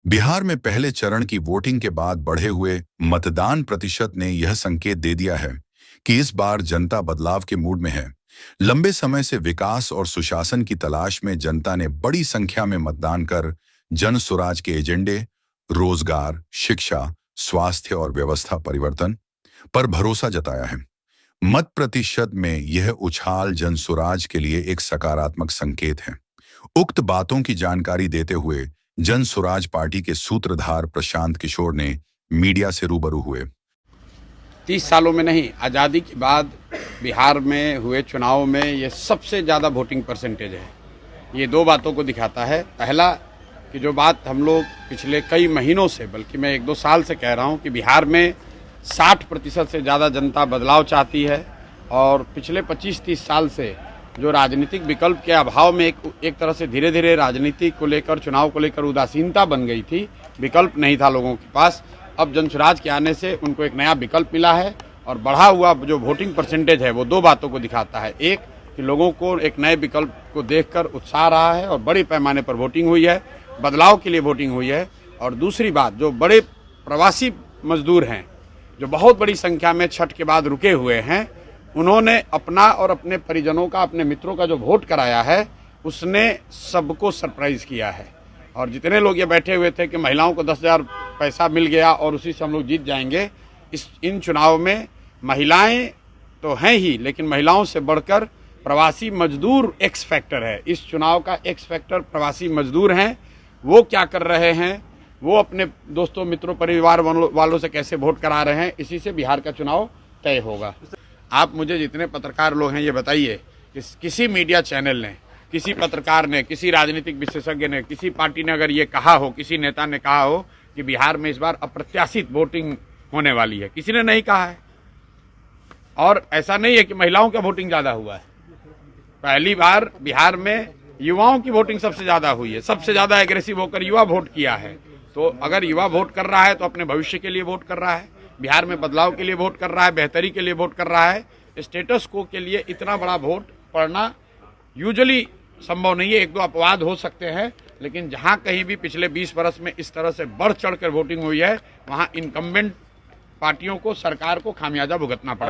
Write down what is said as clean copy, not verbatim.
बिहार में पहले चरण की वोटिंग के बाद बढ़े हुए मतदान प्रतिशत ने यह संकेत दे दिया है कि इस बार जनता बदलाव के मूड में है। लंबे समय से विकास और सुशासन की तलाश में जनता ने बड़ी संख्या में मतदान कर जन सुराज के एजेंडे, रोजगार, शिक्षा, स्वास्थ्य और व्यवस्था परिवर्तन पर भरोसा जताया है। मत प्रतिशत में यह उछाल जन सुराज के लिए एक सकारात्मक संकेत है। उक्त बातों की जानकारी देते हुए जन सुराज पार्टी के सूत्रधार प्रशांत किशोर ने मीडिया से रूबरू हुए। 30 सालों में नहीं, आज़ादी के बाद बिहार में हुए चुनाव में ये सबसे ज़्यादा वोटिंग परसेंटेज है। ये दो बातों को दिखाता है। पहला कि जो बात हम लोग पिछले कई महीनों से, बल्कि मैं 1-2 साल से कह रहा हूँ कि बिहार में 60% से ज़्यादा जनता बदलाव चाहती है और पिछले 25-30 साल से जो राजनीतिक विकल्प के अभाव में एक तरह से धीरे धीरे राजनीति को लेकर, चुनाव को लेकर उदासीनता बन गई थी, विकल्प नहीं था लोगों के पास। अब जनसुराज के आने से उनको एक नया विकल्प मिला है और बढ़ा हुआ जो वोटिंग परसेंटेज है वो दो बातों को दिखाता है। एक कि लोगों को एक नए विकल्प को देखकर उत्साह रहा है और बड़े पैमाने पर वोटिंग हुई है, बदलाव के लिए वोटिंग हुई है। और दूसरी बात, जो बड़े प्रवासी मजदूर हैं जो बहुत बड़ी संख्या में छठ के बाद रुके हुए हैं, उन्होंने अपना और अपने परिजनों का, अपने मित्रों का जो वोट कराया है उसने सबको सरप्राइज किया है। और जितने लोग ये बैठे हुए थे कि महिलाओं को 10,000 पैसा मिल गया और उसी से हम लोग जीत जाएंगे, इन चुनाव में महिलाएं तो हैं ही, लेकिन महिलाओं से बढ़कर प्रवासी मजदूर एक्स फैक्टर है। इस चुनाव का एक्स फैक्टर प्रवासी मजदूर हैं। वो क्या कर रहे हैं, वो अपने दोस्तों, मित्रों, परिवार वालों से कैसे वोट करा रहे हैं, इसी से बिहार का चुनाव तय होगा। आप मुझे, जितने पत्रकार लोग हैं, ये बताइए कि किसी मीडिया चैनल ने, किसी पत्रकार ने, किसी राजनीतिक विशेषज्ञ ने, किसी पार्टी ने अगर ये कहा हो, किसी नेता ने कहा हो कि बिहार में इस बार अप्रत्याशित वोटिंग होने वाली है? किसी ने नहीं कहा है। और ऐसा नहीं है कि महिलाओं का वोटिंग ज़्यादा हुआ है। पहली बार बिहार में युवाओं की वोटिंग सबसे ज़्यादा हुई है। सबसे ज़्यादा एग्रेसिव होकर युवा वोट किया है। तो अगर युवा वोट कर रहा है तो अपने भविष्य के लिए वोट कर रहा है, बिहार में बदलाव के लिए वोट कर रहा है, बेहतरी के लिए वोट कर रहा है। स्टेटस को के लिए इतना बड़ा वोट पड़ना यूजुअली संभव नहीं है। 1-2 अपवाद हो सकते हैं, लेकिन जहां कहीं भी पिछले 20 वर्ष में इस तरह से बढ़ चढ़ कर वोटिंग हुई है, वहां इनकम्बेंट पार्टियों को, सरकार को खामियाजा भुगतना पड़ा।